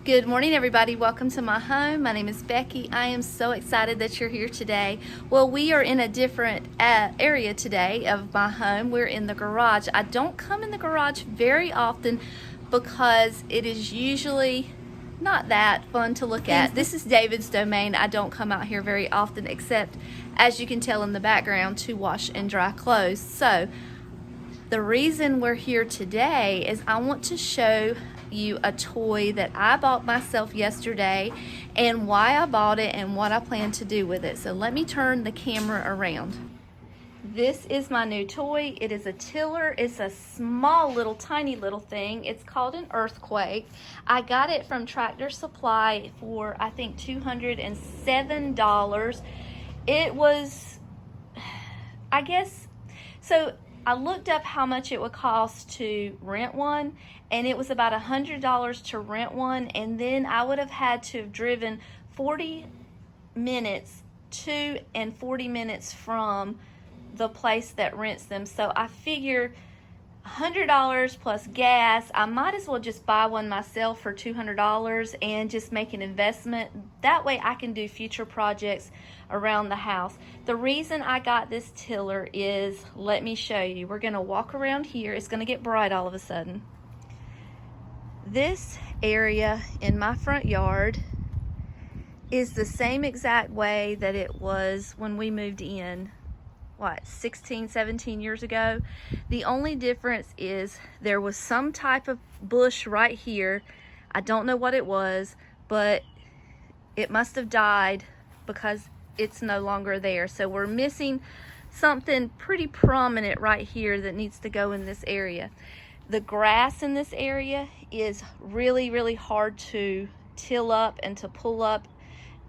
Good morning, everybody. Welcome to my home. My name is Becky. I am so excited that you're here today. Well, we are in a different area today of my home. We're in the garage. I don't come in the garage very often because it is usually not that fun to look at. This is David's domain. I don't come out here very often except, as you can tell in the background, to wash and dry clothes. So the reason we're here today is I want to show you a toy that I bought myself yesterday and why I bought it and what I plan to do with it. So let me turn the camera around. This is my new toy. It is a tiller. It's a small little tiny little thing. It's called an earthquake. I got it from Tractor Supply for I think $207. It was, I guess, so I looked up how much it would cost to rent one, and it was about $100 to rent one, and then I would have had to have driven 40 minutes to and 40 minutes from the place that rents them. So I figured $100 plus gas, I might as well just buy one myself for $200 and just make an investment. That way I can do future projects around the house. The reason I got this tiller is, let me show you. We're gonna walk around here. It's gonna get bright all of a sudden. This area in my front yard is the same exact way that it was when we moved in, 16, 17 years ago. The only difference is there was some type of bush right here. I don't know what it was, but it must have died because it's no longer there. So we're missing something pretty prominent right here that needs to go in this area. The grass in this area is really, really hard to till up and to pull up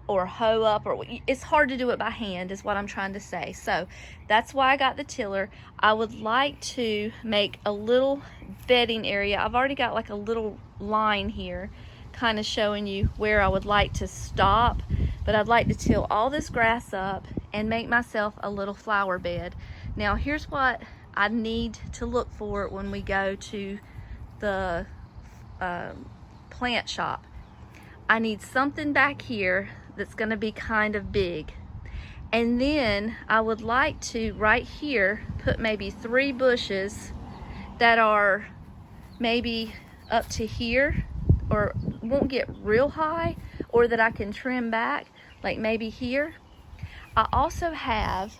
or hoe up, or it's hard to do it by hand is what I'm trying to say. So that's why I got the tiller. I would like to make a little bedding area. I've already got like a little line here kind of showing you where I would like to stop, but I'd like to till all this grass up and make myself a little flower bed. Now here's what I need to look for when we go to the plant shop. I need something back here that's going to be kind of big, and then I would like to right here put maybe 3 bushes that are maybe up to here or won't get real high, or that I can trim back, like maybe here. I also have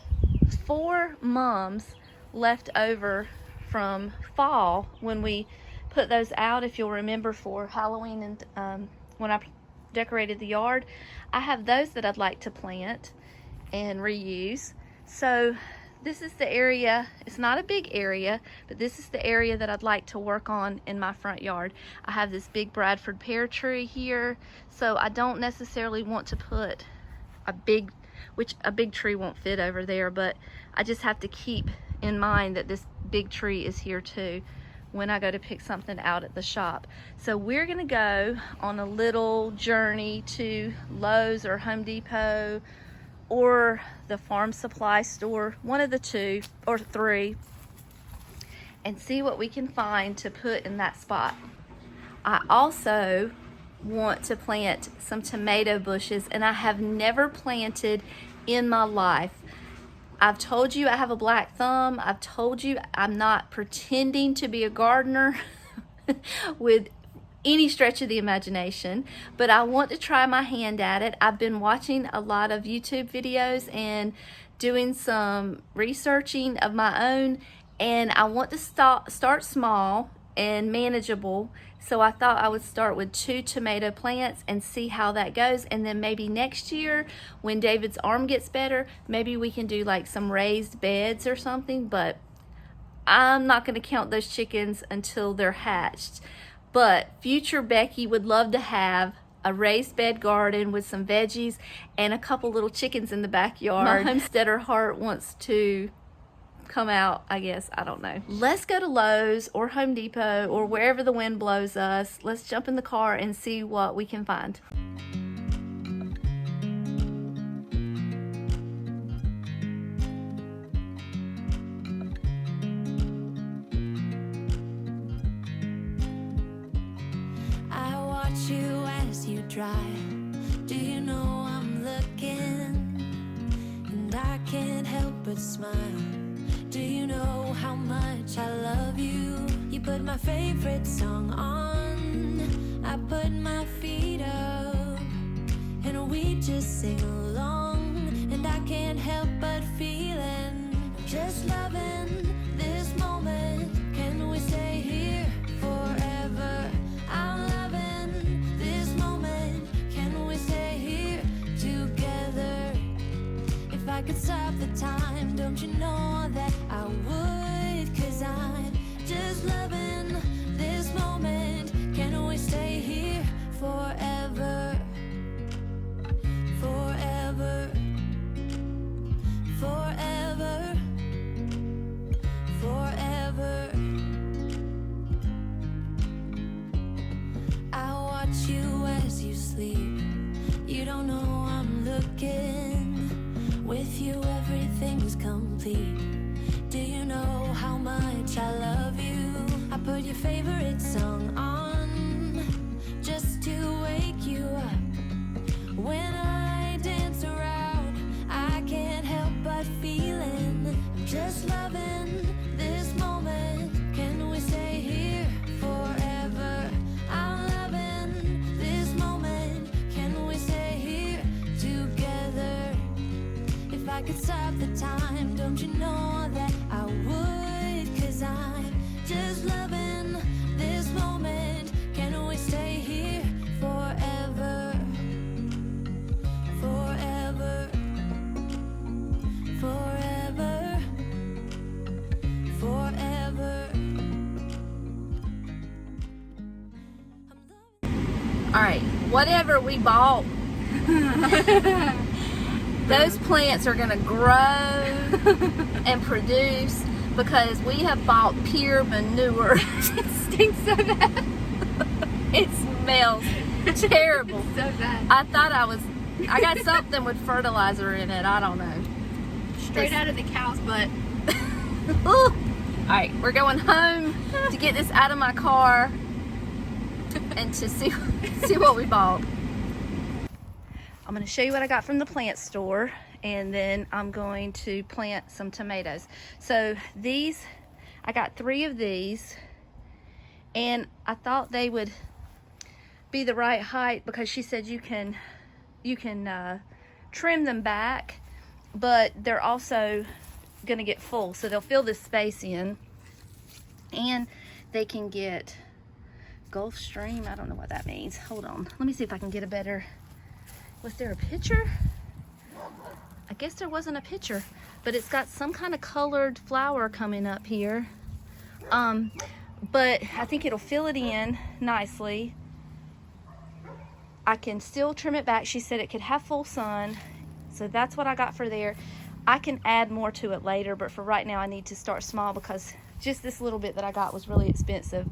4 mums left over from fall when we put those out, if you'll remember, for Halloween and when I decorated the yard. I have those that I'd like to plant and reuse. So this is the area. It's not a big area, but this is the area that I'd like to work on in my front yard. I have this big Bradford pear tree here, so I don't necessarily want to put a big tree won't fit over there, but I just have to keep in mind that this big tree is here too when I go to pick something out at the shop. So we're gonna go on a little journey to Lowe's or Home Depot or the farm supply store, one of the 2 or 3, and see what we can find to put in that spot. I also want to plant some tomato bushes, and I have never planted in my life. I've told you I have a black thumb. I've told you I'm not pretending to be a gardener with any stretch of the imagination, but I want to try my hand at it. I've been watching a lot of YouTube videos and doing some researching of my own, and I want to start small and manageable. So I thought I would start with 2 tomato plants and see how that goes, and then maybe next year when David's arm gets better, maybe we can do like some raised beds or something. But I'm not going to count those chickens until they're hatched. But future Becky would love to have a raised bed garden with some veggies and a couple little chickens in the backyard. My homesteader heart wants to come out, I guess. I don't know. Let's go to Lowe's or Home Depot or wherever the wind blows us. Let's jump in the car and see what we can find. I watch you as as you drive. Do you know I'm looking? And I can't help but smile. Do you know how much I love you? You put my favorite song on, I put my feet up, and we just sing along. And I can't help but feeling, just loving this moment. Can we stay here forever? I'm loving this moment. Can we stay here together? If I could stop the time, don't you know that I would? 'Cause I'm just loving this moment. Can we stay here forever? Forever. Forever. Forever. I watch you as you sleep. You don't know I'm looking. With you everything's complete. Do you know how much I love you? I put your favorite song on just to wake you up. When I dance around, I can't help but feeling, just loving this moment. Can we stay here forever? I'm loving this moment. Can we stay here together? If I could stop the time, don't you know that I would? 'Cause I'm just loving this moment. Can we stay here forever? Forever. Forever. Forever. All right, whatever we bought, those plants are gonna grow and produce because we have bought pure manure. It stinks so bad. It smells terrible. So bad. I thought I got something with fertilizer in it. I don't know. Straight out of the cow's butt. All right, we're going home to get this out of my car and to see what we bought. I'm going to show you what I got from the plant store, and then I'm going to plant some tomatoes. So these, I got 3 of these, and I thought they would be the right height because she said you can trim them back, but they're also going to get full, so they'll fill this space in, and they can get Gulf Stream. I don't know what that means. Hold on, let me see if I can get a better. Was there a picture? I guess there wasn't a picture, but it's got some kind of colored flower coming up here. But I think it'll fill it in nicely. I can still trim it back. She said it could have full sun, so that's what I got for there. I can add more to it later, but for right now I need to start small because just this little bit that I got was really expensive.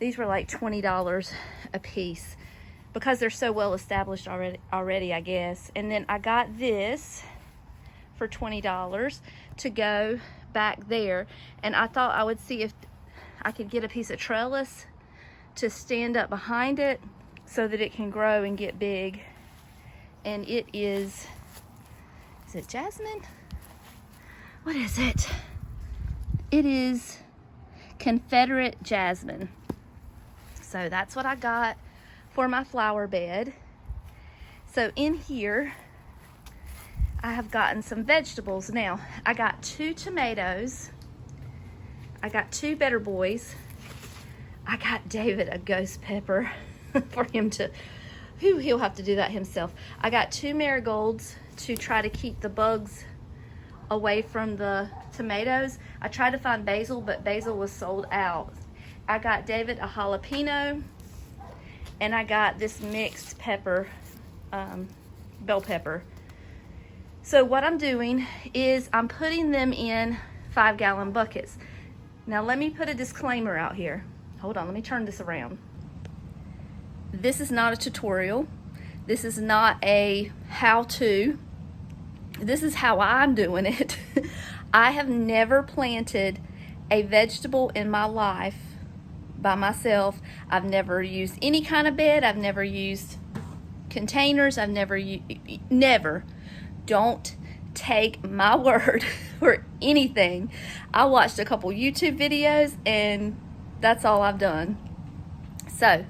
These were like $20 a piece, because they're so well established already, I guess. And then I got this for $20 to go back there. And I thought I would see if I could get a piece of trellis to stand up behind it so that it can grow and get big. And it is it jasmine? What is it? It is Confederate jasmine. So that's what I got for my flower bed. So in here I have gotten some vegetables. Now I got 2 tomatoes, I got 2 Better Boys, I got David a ghost pepper for him to, he'll have to do that himself. I got 2 marigolds to try to keep the bugs away from the tomatoes. I tried to find basil, but basil was sold out. I got David a jalapeno, and I got this mixed pepper, bell pepper. So what I'm doing is I'm putting them in 5-gallon buckets. Now let me put a disclaimer out here. Hold on, let me turn this around. This is not a tutorial. This is not a how-to. This is how I'm doing it. I have never planted a vegetable in my life by myself. I've never used any kind of bed. I've never used containers. I've never. Don't take my word for anything. I watched a couple YouTube videos and that's all I've done. So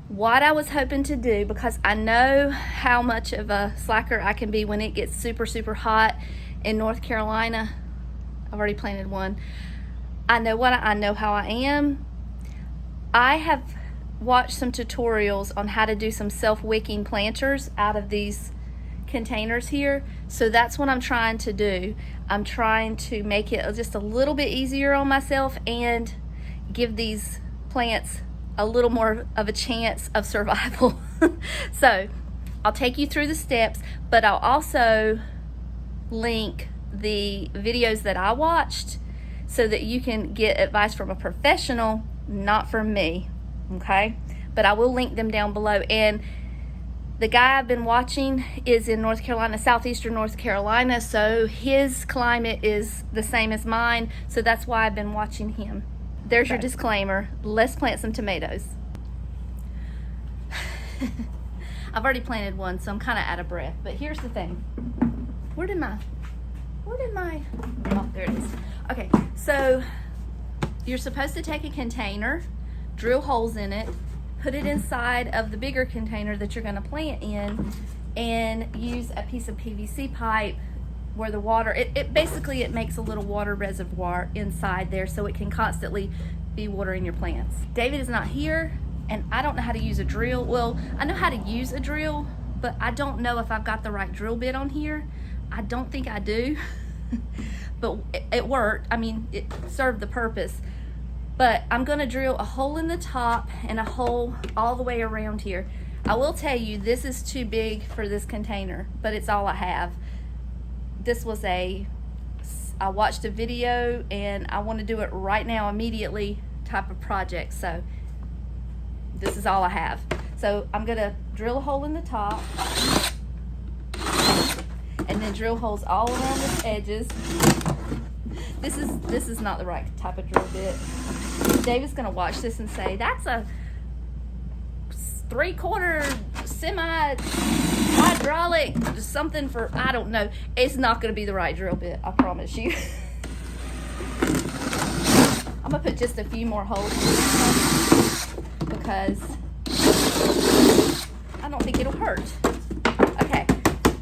what I was hoping to do, because I know how much of a slacker I can be when it gets super, super hot in North Carolina. I've already planted one. I know how I am. I have watched some tutorials on how to do some self-wicking planters out of these containers here. So that's what I'm trying to do. I'm trying to make it just a little bit easier on myself and give these plants a little more of a chance of survival. So I'll take you through the steps, but I'll also link the videos that I watched so that you can get advice from a professional, not from me, okay? But I will link them down below. And the guy I've been watching is in North Carolina, southeastern North Carolina, so his climate is the same as mine, so that's why I've been watching him. There's your disclaimer. Let's plant some tomatoes. I've already planted one, so I'm kind of out of breath. But here's the thing. Where did my, oh, there it is. Okay, so you're supposed to take a container, drill holes in it, put it inside of the bigger container that you're gonna plant in, and use a piece of PVC pipe where the water, it basically makes a little water reservoir inside there so it can constantly be watering your plants. David is not here, and I don't know how to use a drill. Well, I know how to use a drill, but I don't know if I've got the right drill bit on here. I don't think I do. But it worked. I mean, it served the purpose. But I'm gonna drill a hole in the top and a hole all the way around here. I will tell you, this is too big for this container, but it's all I have. This was I watched a video and I want to do it right now, immediately type of project. So this is all I have. So I'm gonna drill a hole in the top and then drill holes all around the edges. This is not the right type of drill bit. David's gonna watch this and say, that's a 3/4 semi hydraulic something for, I don't know. It's not gonna be the right drill bit, I promise you. I'm gonna put just a few more holes because I don't think it'll hurt. Okay,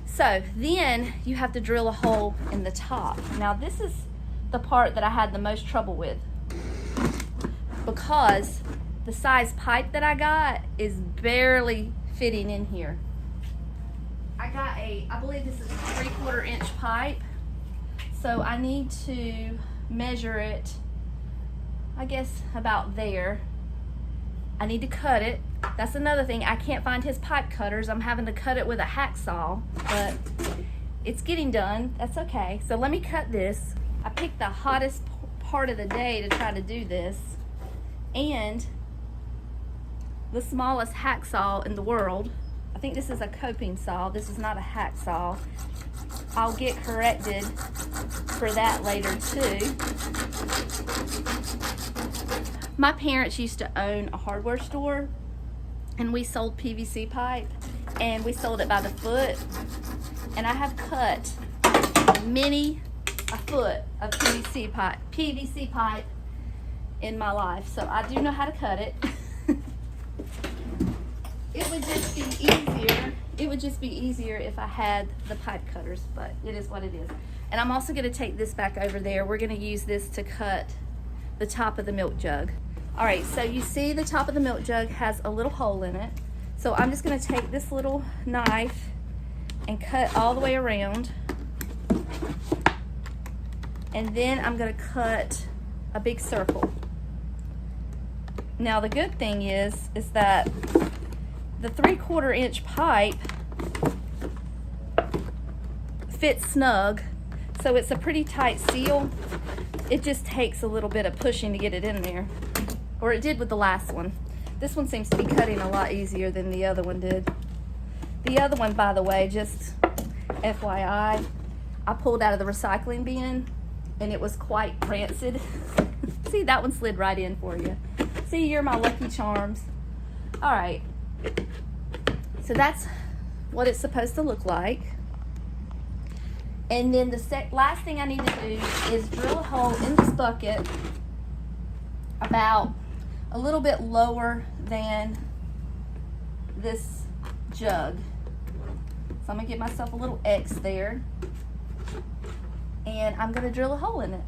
so then you have to drill a hole in the top. Now this is the part that I had the most trouble with, because the size pipe that I got is barely fitting in here. I got I believe this is a 3/4 inch pipe, so I need to measure it, I guess about there. I need to cut it. That's another thing, I can't find his pipe cutters. I'm having to cut it with a hacksaw, but it's getting done. That's okay. So let me cut this. I picked the hottest part of the day to try to do this, and the smallest hacksaw in the world. I think this is a coping saw. This is not a hacksaw. I'll get corrected for that later too. My parents used to own a hardware store, and we sold PVC pipe, and we sold it by the foot. And I have cut a foot of PVC pipe in my life, so I do know how to cut it. It would just be easier if I had the pipe cutters, but it is what it is. And I'm also going to take this back over there. We're going to use this to cut the top of the milk jug. All right, so you see the top of the milk jug has a little hole in it. So I'm just going to take this little knife and cut all the way around. And then I'm going to cut a big circle. Now the good thing is that the 3/4 inch pipe fits snug, so it's a pretty tight seal. It just takes a little bit of pushing to get it in there, or it did with the last one. This one seems to be cutting a lot easier than the other one did. The other one, by the way, just FYI, I pulled out of the recycling bin and it was quite rancid. See, that one slid right in for you. See, you're my lucky charms. All right. So that's what it's supposed to look like. And then the last thing I need to do is drill a hole in this bucket about a little bit lower than this jug. So I'm gonna get myself a little X there, and I'm gonna drill a hole in it.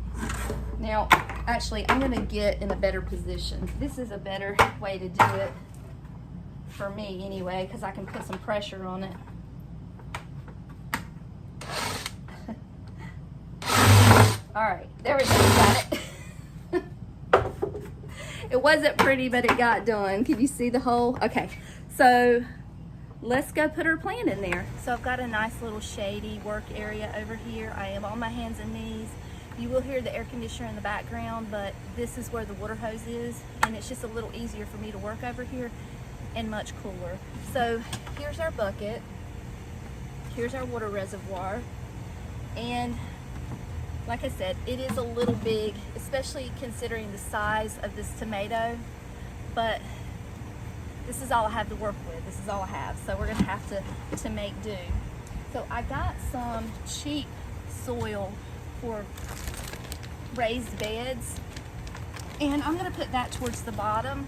Now, actually, I'm gonna get in a better position. This is a better way to do it for me anyway, because I can put some pressure on it. All right, there we go, got it. It wasn't pretty, but it got done. Can you see the hole? Okay, so let's go put our plant in there. So I've got a nice little shady work area over here. I am on my hands and knees. You will hear the air conditioner in the background, but this is where the water hose is, and it's just a little easier for me to work over here and much cooler. So here's our bucket. Here's our water reservoir. And like I said, it is a little big, especially considering the size of this tomato, but this is all I have to work with. This is all I have. So we're gonna have to make do. So I got some cheap soil for raised beds, and I'm gonna put that towards the bottom,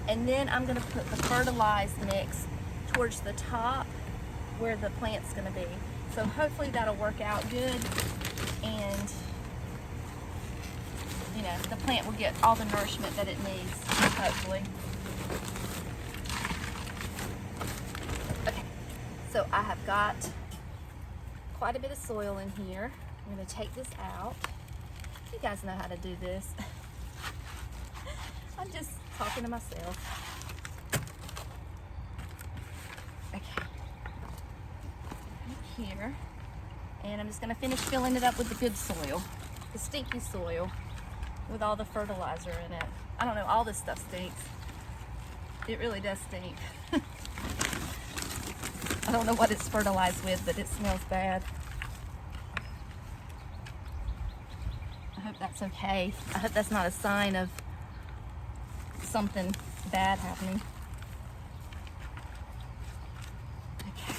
and then I'm gonna put the fertilized mix towards the top where the plant's gonna be. So hopefully that'll work out good, and you know, the plant will get all the nourishment that it needs, hopefully. Okay, so I have got quite a bit of soil in here. I'm gonna take this out. You guys know how to do this. I'm just talking to myself. Okay, here, and I'm just gonna finish filling it up with the good soil, the stinky soil with all the fertilizer in it. I don't know, all this stuff stinks. It really does stink. I don't know what it's fertilized with, but it smells bad. I hope that's okay. I hope that's not a sign of something bad happening. Okay.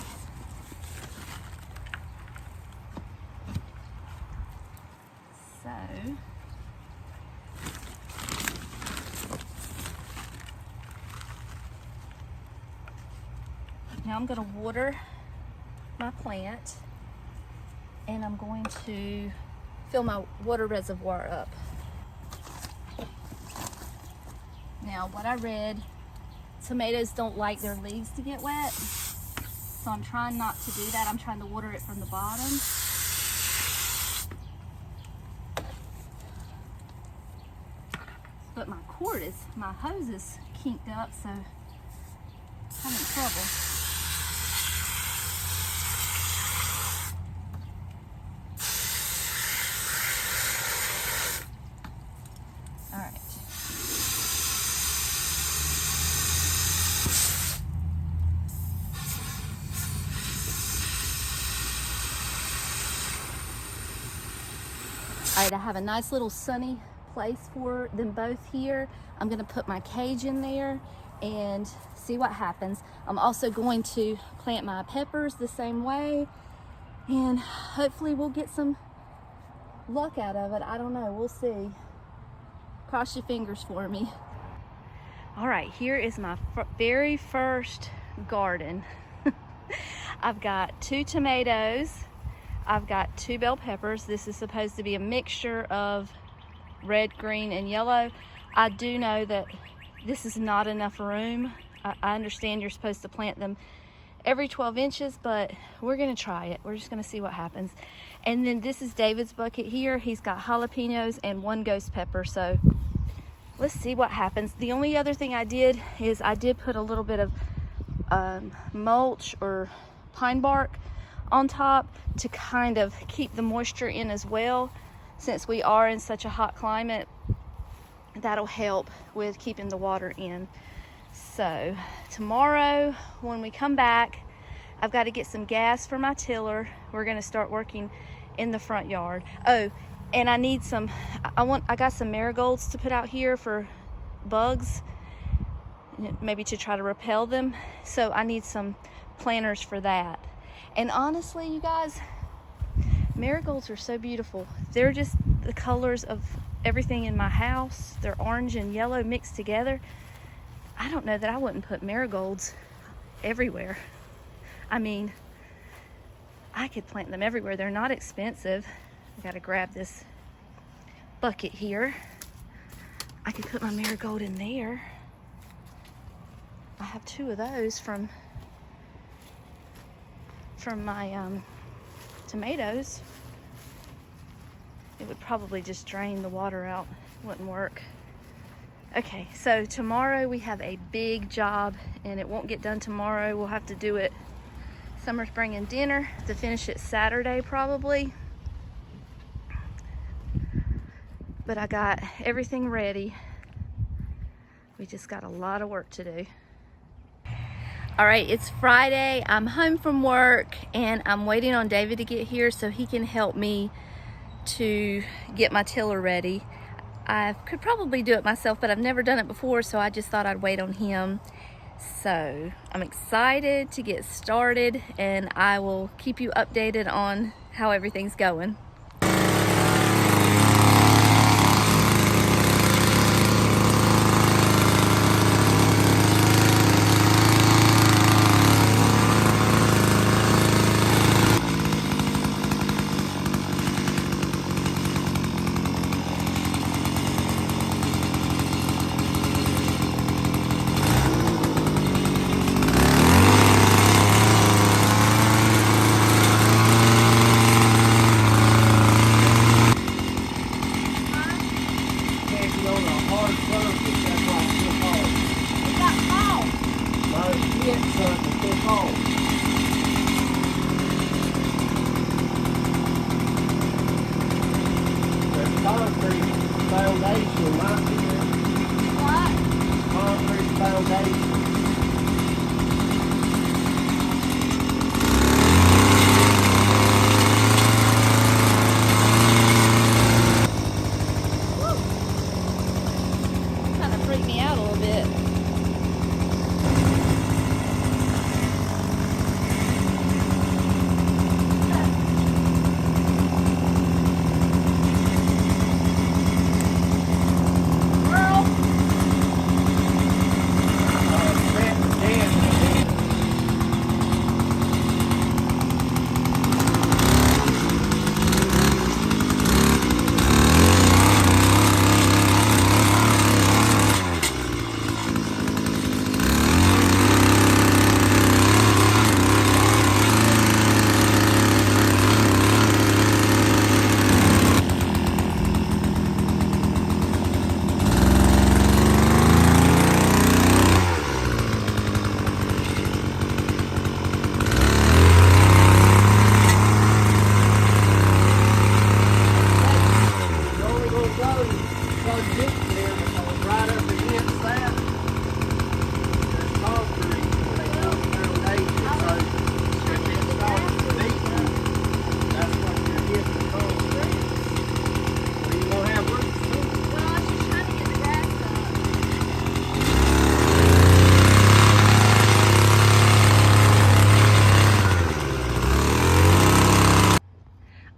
So, now I'm going to water my plant, and I'm going to fill my water reservoir up. Now, what I read, tomatoes don't like their leaves to get wet, so I'm trying not to do that. I'm trying to water it from the bottom. But my hose is kinked up, so I'm having trouble. All right. All right, I have a nice little sunny place for them both here. I'm gonna put my cage in there and see what happens. I'm also going to plant my peppers the same way, and hopefully we'll get some luck out of it. I don't know, we'll see. Cross your fingers for me. All right, here is my very first garden. I've got 2 tomatoes. I've got 2 bell peppers. This is supposed to be a mixture of red, green, and yellow. I do know that this is not enough room. I understand you're supposed to plant them every 12 inches, but we're gonna try it. We're just gonna see what happens. And then this is David's bucket here. He's got jalapenos and 1 ghost pepper, so let's see what happens. The only other thing I did is I did put a little bit of mulch or pine bark on top to kind of keep the moisture in as well. Since we are in such a hot climate, that'll help with keeping the water in. So tomorrow when we come back, I've got to get some gas for my tiller. We're going to start working in the front yard. Oh, And I need some, I got some marigolds to put out here for bugs, maybe to try to repel them. So I need some planters for that. And honestly, you guys, marigolds are so beautiful. They're just the colors of everything in my house. They're orange and yellow mixed together. I don't know that I wouldn't put marigolds everywhere. I mean, I could plant them everywhere. They're not expensive. I gotta grab this bucket here. I could put my marigold in there. I have 2 of those from my tomatoes. It would probably just drain the water out. Wouldn't work. Okay, so tomorrow we have a big job, and it won't get done tomorrow. We'll have to do it. Summer's bringing dinner to finish it Saturday probably. But I got everything ready. We just got a lot of work to do. All right, it's Friday. I'm home from work, and I'm waiting on David to get here so he can help me to get my tiller ready. I could probably do it myself, but I've never done it before, so I just thought I'd wait on him. So I'm excited to get started, and I will keep you updated on how everything's going.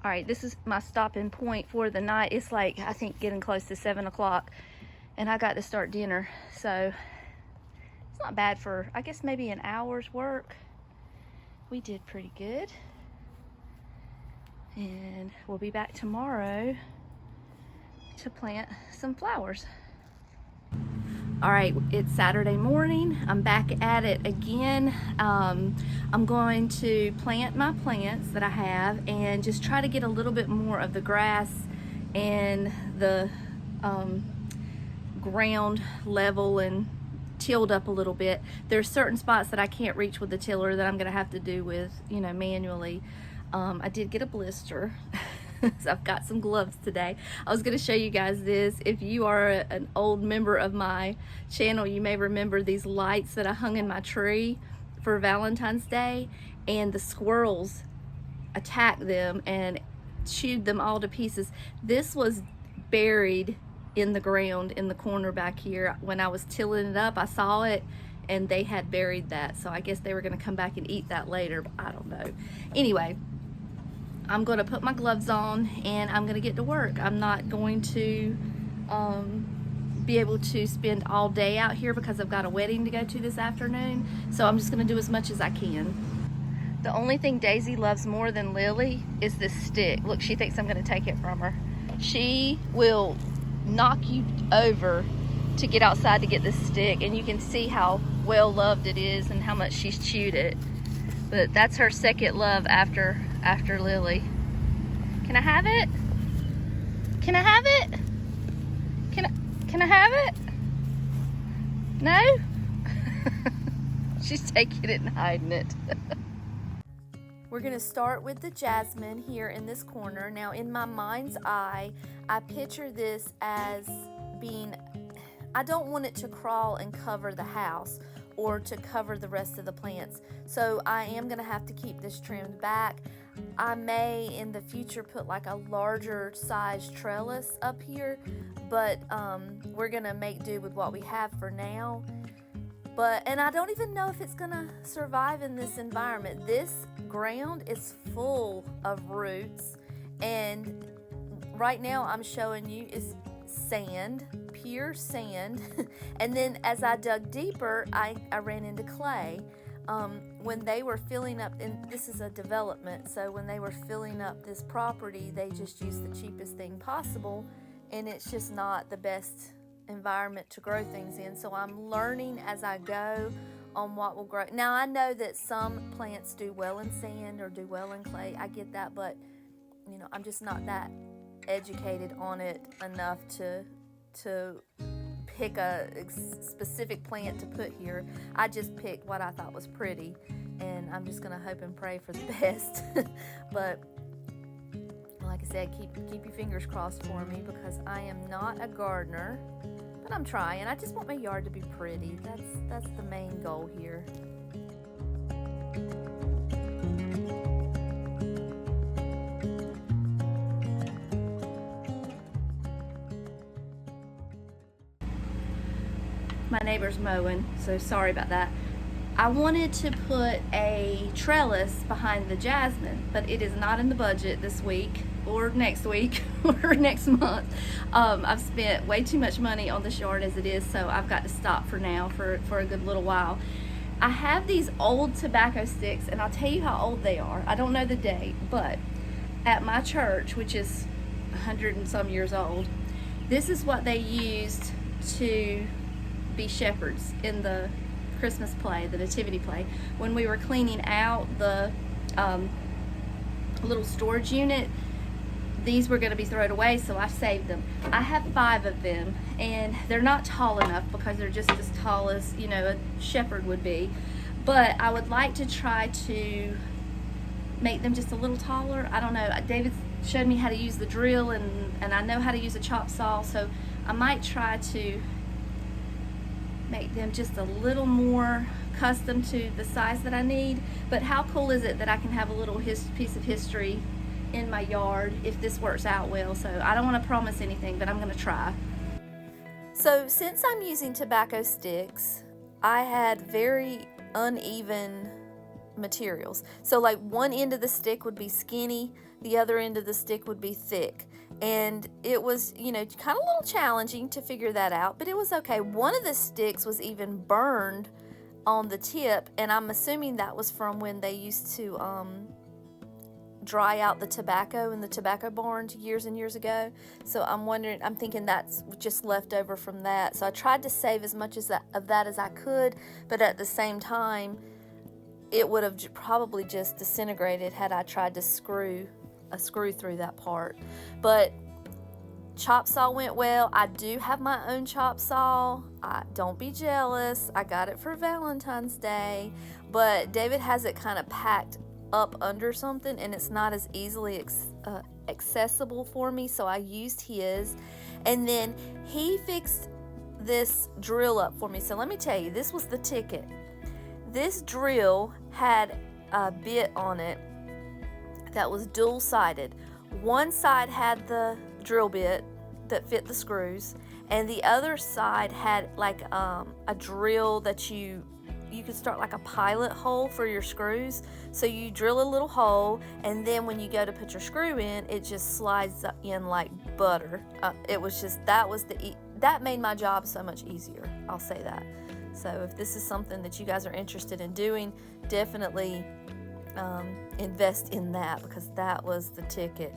All right, this is my stopping point for the night. It's like, I think, getting close to 7 o'clock, and I got to start dinner. So it's not bad for, I guess, maybe an hour's work. We did pretty good. And we'll be back tomorrow to plant some flowers. All right, it's Saturday morning. I'm back at it again. I'm going to plant my plants that I have and just try to get a little bit more of the grass and the ground level and tilled up a little bit. There's certain spots that I can't reach with the tiller that I'm gonna have to do with, manually. I did get a blister. So I've got some gloves today. I was going to show you guys this. If you are an old member of my channel, you may remember these lights that I hung in my tree for Valentine's Day, and the squirrels attacked them and chewed them all to pieces. This was buried in the ground in the corner back here. When I was tilling it up, I saw it, and they had buried that. So I guess they were gonna come back and eat that later, but I don't know. Anyway, I'm gonna put my gloves on and I'm gonna get to work. I'm not going to be able to spend all day out here because I've got a wedding to go to this afternoon. So I'm just gonna do as much as I can. The only thing Daisy loves more than Lily is this stick. Look, she thinks I'm gonna take it from her. She will knock you over to get outside to get this stick, and you can see how well loved it is and how much she's chewed it. But that's her second love after Lily. Can I have it? Can I have it? Can I have it? No? She's taking it and hiding it. We're gonna start with the jasmine here in this corner. Now, in my mind's eye, I picture this as being, I don't want it to crawl and cover the house or to cover the rest of the plants. So I am gonna have to keep this trimmed back. I may in the future put like a larger size trellis up here, but we're gonna make do with what we have for now. And I don't even know if it's gonna survive in this environment. This ground is full of roots, and right now I'm showing you is sand, pure sand. And then as I dug deeper, I ran into clay. When they were filling up, and this is a development, so when they were filling up this property, they just used the cheapest thing possible, and it's just not the best environment to grow things in. So I'm learning as I go on what will grow. Now I know that some plants do well in sand or do well in clay. I get that, but you know, I'm just not that educated on it enough to pick a specific plant to put here. I just picked what I thought was pretty, and I'm just gonna hope and pray for the best. But like I said, keep your fingers crossed for me, because I am not a gardener, but I'm trying. I just want my yard to be pretty. That's the main goal here. My neighbor's mowing, so sorry about that. I wanted to put a trellis behind the jasmine, but it is not in the budget this week or next week or next month. I've spent way too much money on this yard as it is, so I've got to stop for now for a good little while. I have these old tobacco sticks, and I'll tell you how old they are. I don't know the date, but at my church, which is 100 and some years old, this is what they used to be shepherds in the Christmas play, the nativity play. When we were cleaning out the little storage unit, these were going to be thrown away, so I saved them. I have 5 of them, and they're not tall enough because they're just as tall as, you know, a shepherd would be. But I would like to try to make them just a little taller. I don't know. David showed me how to use the drill, and I know how to use a chop saw, so I might try to make them just a little more custom to the size that I need. But how cool is it that I can have a little piece of history in my yard if this works out well? So I don't want to promise anything, but I'm going to try. So since I'm using tobacco sticks, I had very uneven materials. So like one end of the stick would be skinny, the other end of the stick would be thick. And it was, you know, kind of a little challenging to figure that out, but it was okay. One of the sticks was even burned on the tip, and I'm assuming that was from when they used to dry out the tobacco in the tobacco barns years and years ago. So I'm thinking that's just left over from that. So I tried to save as much of that as I could, but at the same time, it would have probably just disintegrated had I tried to screw through that part. But chop saw went well. I do have my own chop saw. Don't be jealous. I got it for Valentine's Day, but David has it kind of packed up under something, and it's not as easily accessible for me, so I used his. And then he fixed this drill up for me. So let me tell you, this was the ticket. This drill had a bit on it that was dual-sided. One side had the drill bit that fit the screws, and the other side had like a drill that you could start like a pilot hole for your screws. So you drill a little hole, and then when you go to put your screw in, it just slides in like butter. It was just, that made my job so much easier, I'll say that. So if this is something that you guys are interested in doing, definitely invest in that, because that was the ticket.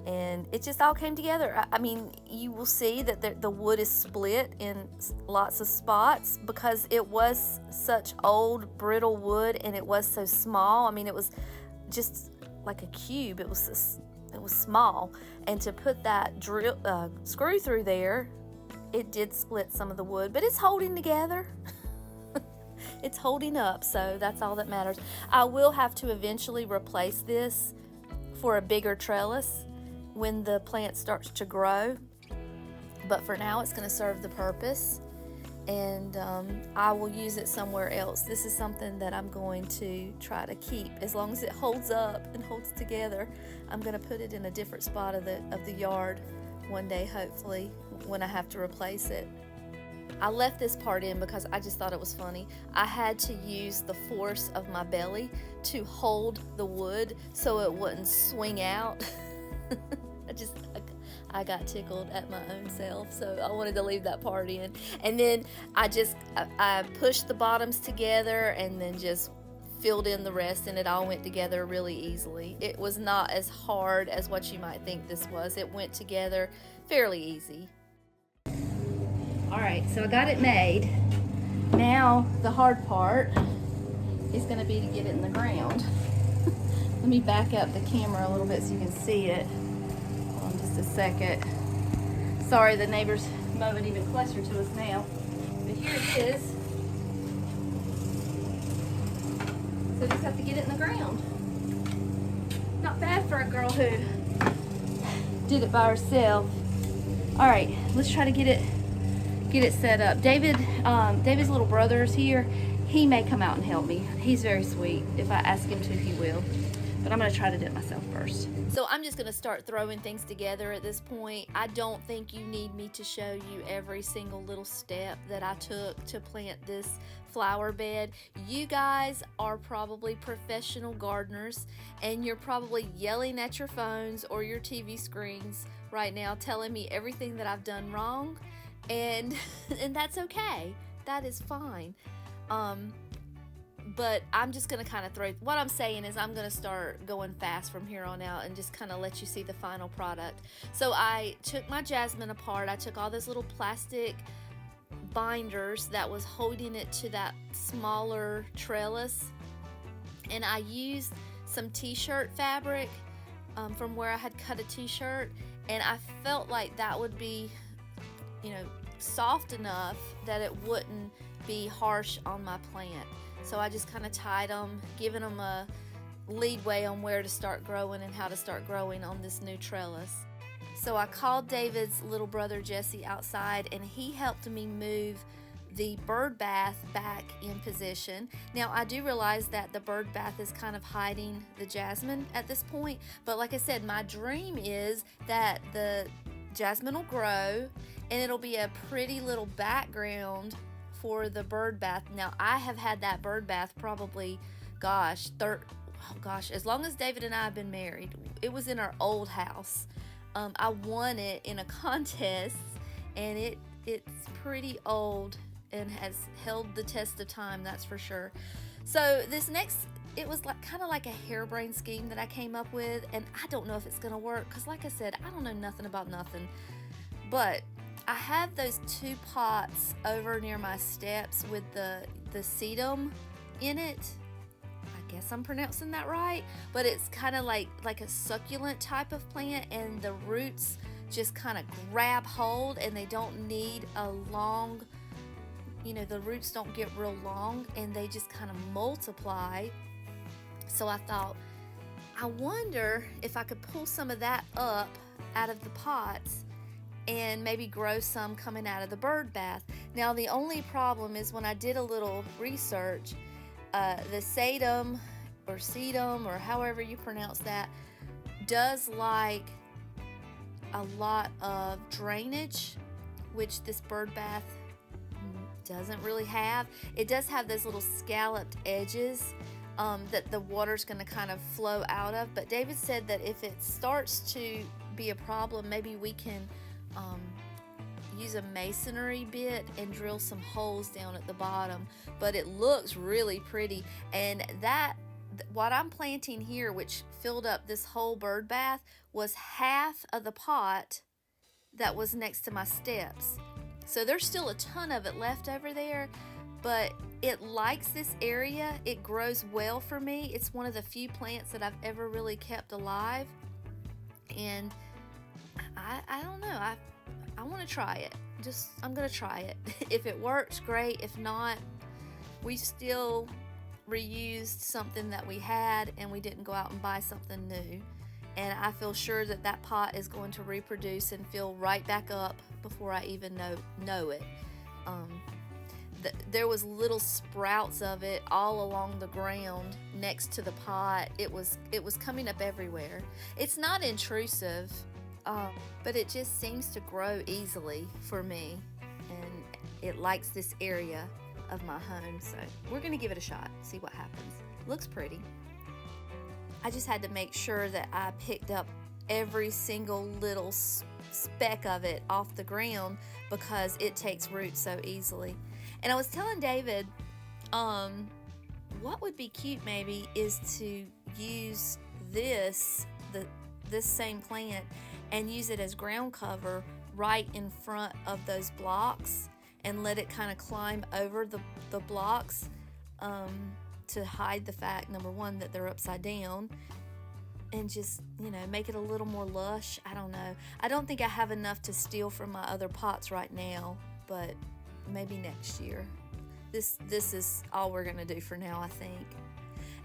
And it just all came together. I mean, you will see that the wood is split in lots of spots because it was such old, brittle wood, and it was so small. I mean, it was just like a cube. It was small. And to put that screw through there, it did split some of the wood, but it's holding together. It's holding up, so that's all that matters. I will have to eventually replace this for a bigger trellis when the plant starts to grow, but for now it's going to serve the purpose, and I will use it somewhere else. This is something that I'm going to try to keep as long as it holds up and holds together. I'm going to put it in a different spot of the yard one day, hopefully, when I have to replace it. I left this part in because I just thought it was funny. I had to use the force of my belly to hold the wood so it wouldn't swing out. I got tickled at my own self, so I wanted to leave that part in. And then I pushed the bottoms together and then just filled in the rest, and it all went together really easily. It was not as hard as what you might think this was. It went together fairly easy. All right, so I got it made. Now the hard part is going to be to get it in the ground. Let me back up the camera a little bit so you can see it. Hold on just a second. Sorry, the neighbor's mowing even closer to us now. But here it is. So just have to get it in the ground. Not bad for a girl who did it by herself. All right, let's try to get it set up. David's little brother is here. He may come out and help me. He's very sweet. If I ask him to, he will. But I'm going to try to do it myself first. So I'm just going to start throwing things together at this point. I don't think you need me to show you every single little step that I took to plant this flower bed. You guys are probably professional gardeners, and you're probably yelling at your phones or your TV screens right now telling me everything that I've done wrong, and that's okay. That is fine. But I'm just going to kind of what I'm saying is I'm going to start going fast from here on out and just kind of let you see the final product. So I took my jasmine apart. I took all those little plastic binders that was holding it to that smaller trellis, and I used some t-shirt fabric from where I had cut a t-shirt, and I felt like that would be, soft enough that it wouldn't be harsh on my plant. So I just kind of tied them, giving them a leadway on where to start growing and how to start growing on this new trellis. So I called David's little brother Jesse outside, and he helped me move the bird bath back in position. Now I do realize that the bird bath is kind of hiding the jasmine at this point, but like I said, my dream is that the jasmine will grow and it'll be a pretty little background for the bird bath. Now I have had that bird bath probably, as long as David and I have been married. It was in our old house. I won it in a contest, and it's pretty old and has held the test of time, that's for sure. So this next, it was kind of like a harebrained scheme that I came up with, and I don't know if it's gonna work because, like I said, I don't know nothing about nothing. But I have those 2 pots over near my steps with the sedum in it. I guess I'm pronouncing that right, but it's kind of like a succulent type of plant, and the roots just kind of grab hold, and they don't need a long, the roots don't get real long, and they just kind of multiply. So I thought, I wonder if I could pull some of that up out of the pots and maybe grow some coming out of the bird bath. Now the only problem is, when I did a little research, the sedum or however you pronounce that does like a lot of drainage, which this bird bath doesn't really have. It does have those little scalloped edges that the water's going to kind of flow out of, but David said that if it starts to be a problem, maybe we can use a masonry bit and drill some holes down at the bottom. But it looks really pretty, and that what I'm planting here, which filled up this whole bird bath, was half of the pot that was next to my steps. So there's still a ton of it left over there, but it likes this area. It grows well for me. It's one of the few plants that I've ever really kept alive, and I don't know, I want to try it. I'm gonna try it. If it works, great. If not, we still reused something that we had, and we didn't go out and buy something new. And I feel sure that that pot is going to reproduce and fill right back up before I even know it. There was little sprouts of it all along the ground next to the pot. It was coming up everywhere. It's not intrusive, but it just seems to grow easily for me, and it likes this area of my home. So we're gonna give it a shot, see what happens. Looks pretty. I just had to make sure that I picked up every single little speck of it off the ground, because it takes root so easily. And I was telling David, what would be cute maybe is to use this same plant and use it as ground cover right in front of those blocks, and let it kind of climb over the blocks to hide the fact, number one, that they're upside down, and just, make it a little more lush. I don't know. I don't think I have enough to steal from my other pots right now, but maybe next year. This is all we're gonna do for now, I think.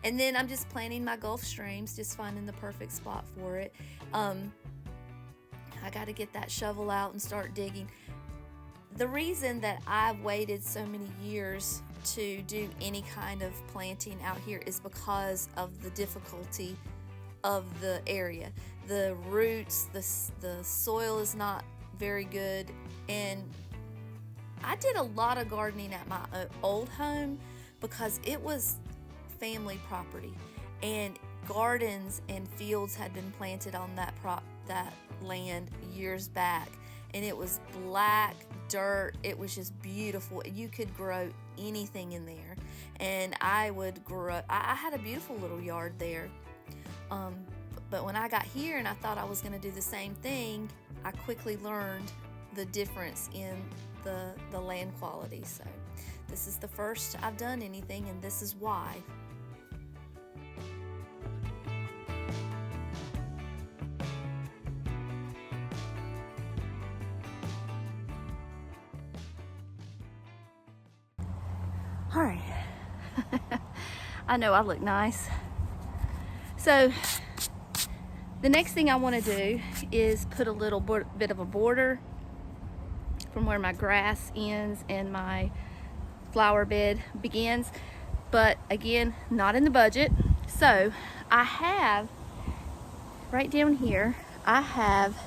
And then I'm just planting my Gulf Streams, just finding the perfect spot for it. I got to get that shovel out and start digging. The reason that I've waited so many years to do any kind of planting out here is because of the difficulty of the area. The roots, the soil is not very good, and I did a lot of gardening at my old home because it was family property, and gardens and fields had been planted on that land years back, and it was black dirt. It was just beautiful. You could grow anything in there, and I had a beautiful little yard there. But when I got here and I thought I was going to do the same thing, I quickly learned the difference in the land quality. So this is the first I've done anything, and this is why. All right. I know I look nice. So the next thing I want to do is put a little bit of a border from where my grass ends and my flower bed begins, but again, not in the budget. So I have right down here, I have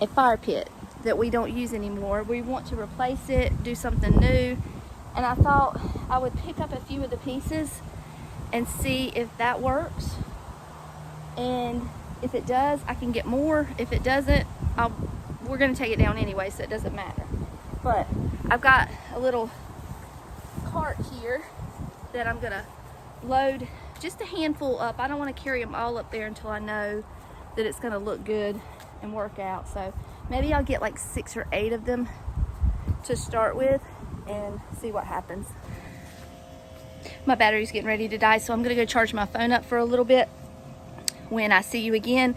a fire pit that we don't use anymore. We want to replace it, do something new, and I thought I would pick up a few of the pieces and see if that works. And if it does, I can get more. If it doesn't, we're gonna take it down anyway, so it doesn't matter. But I've got a little cart here that I'm gonna load just a handful up. I don't want to carry them all up there until I know that it's gonna look good and work out. So maybe I'll get like 6 or 8 of them to start with and see what happens. My battery's getting ready to die, so I'm gonna go charge my phone up for a little bit. When I see you again,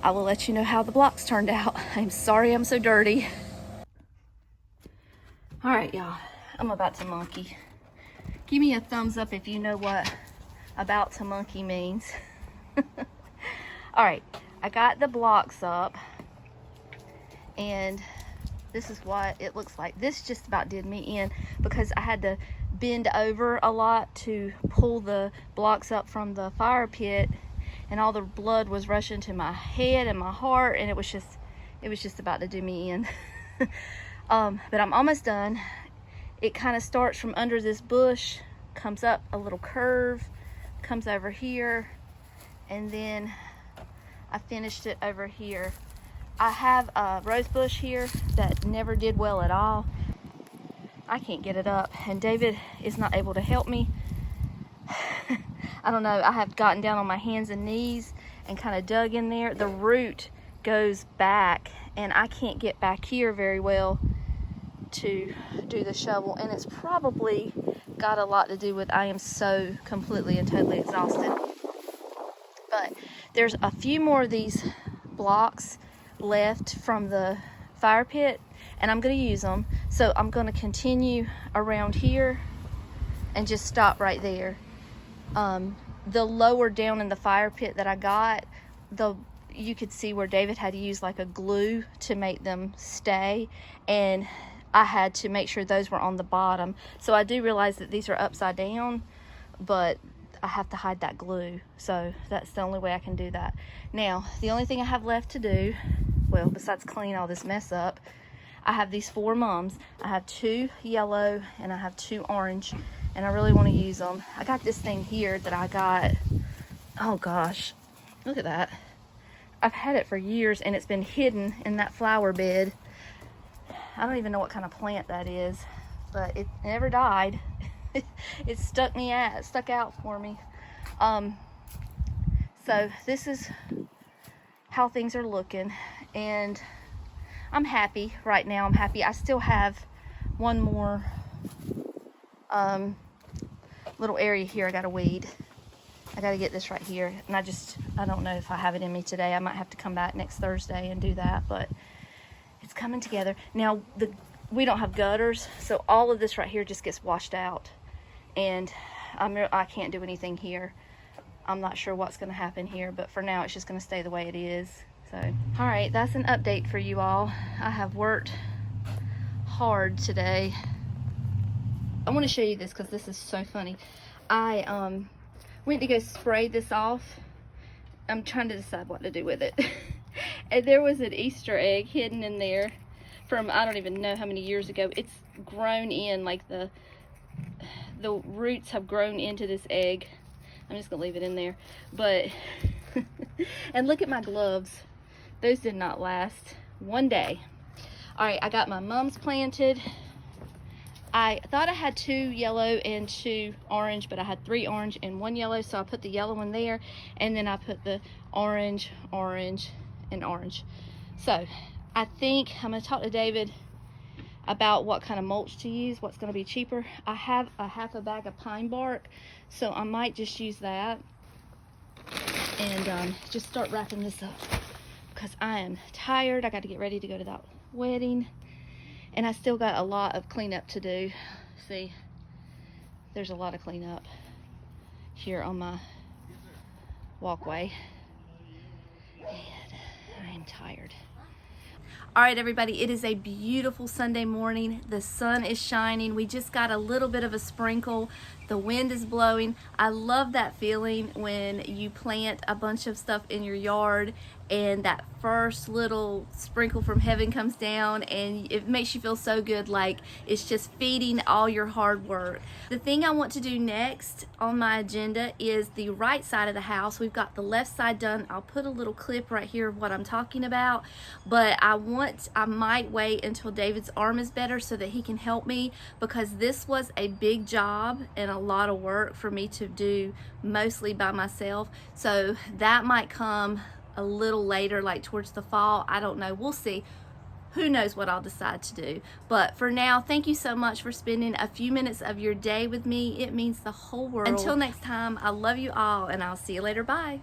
I will let you know how the blocks turned out. I'm sorry I'm so dirty. All right, y'all, I'm about to monkey. Give me a thumbs up if you know what about to monkey means. All right, I got the blocks up, and this is what it looks like. This just about did me in because I had to bend over a lot to pull the blocks up from the fire pit, and all the blood was rushing to my head and my heart, and it was just about to do me in. But I'm almost done. It kind of starts from under this bush, comes up a little curve, comes over here, and then I finished it over here. I have a rose bush here that never did well at all. I can't get it up, and David is not able to help me. I don't know, I have gotten down on my hands and knees and kind of dug in there. The root goes back, and I can't get back here very well to do the shovel, and it's probably got a lot to do with I am so completely and totally exhausted. But there's a few more of these blocks left from the fire pit, and I'm going to use them. So I'm going to continue around here and just stop right there. The lower down in the fire pit that I got, you could see where David had to use like a glue to make them stay, and I had to make sure those were on the bottom. So I do realize that these are upside down, but I have to hide that glue. So that's the only way I can do that. Now, the only thing I have left to do, well, besides clean all this mess up, I have these 4 mums. I have 2 yellow and I have 2 orange, and I really want to use them. I got this thing here that I got, oh gosh, look at that. I've had it for years, and it's been hidden in that flower bed. I don't even know what kind of plant that is, but it never died. It stuck out for me. So this is how things are looking, and I'm happy right now. I'm happy. I still have one more little area here I gotta weed. I gotta get this right here, and I don't know if I have it in me today. I might have to come back next Thursday and do that, but it's coming together. Now, we don't have gutters, so all of this right here just gets washed out, and I can't do anything here. I'm not sure what's gonna happen here, but for now, it's just gonna stay the way it is. So, all right, that's an update for you all. I have worked hard today. I want to show you this because this is so funny. I went to go spray this off. I'm trying to decide what to do with it. And there was an Easter egg hidden in there from I don't even know how many years ago. It's grown in, like the roots have grown into this egg. I'm just gonna leave it in there. But and look at my gloves. Those did not last one day. All right, I got my mums planted. I thought I had 2 yellow and 2 orange, but I had 3 orange and 1 yellow, so I put the yellow one there, and then I put the orange, orange, and orange. So I think I'm gonna talk to David about what kind of mulch to use, what's gonna be cheaper. I have a half a bag of pine bark, so I might just use that and just start wrapping this up because I am tired. I got to get ready to go to that wedding. And I still got a lot of cleanup to do. See, there's a lot of cleanup here on my walkway. And I am tired. All right, everybody, it is a beautiful Sunday morning. The sun is shining. We just got a little bit of a sprinkle. The wind is blowing. I love that feeling when you plant a bunch of stuff in your yard and that first little sprinkle from heaven comes down, and it makes you feel so good, like it's just feeding all your hard work. The thing I want to do next on my agenda is the right side of the house. We've got the left side done. I'll put a little clip right here of what I'm talking about, but I might wait until David's arm is better so that he can help me, because this was a big job and a lot of work for me to do mostly by myself. So that might come a little later, like towards the fall. I don't know, we'll see. Who knows what I'll decide to do. But for now, thank you so much for spending a few minutes of your day with me. It means the whole world. Until next time, I love you all, and I'll see you later. Bye.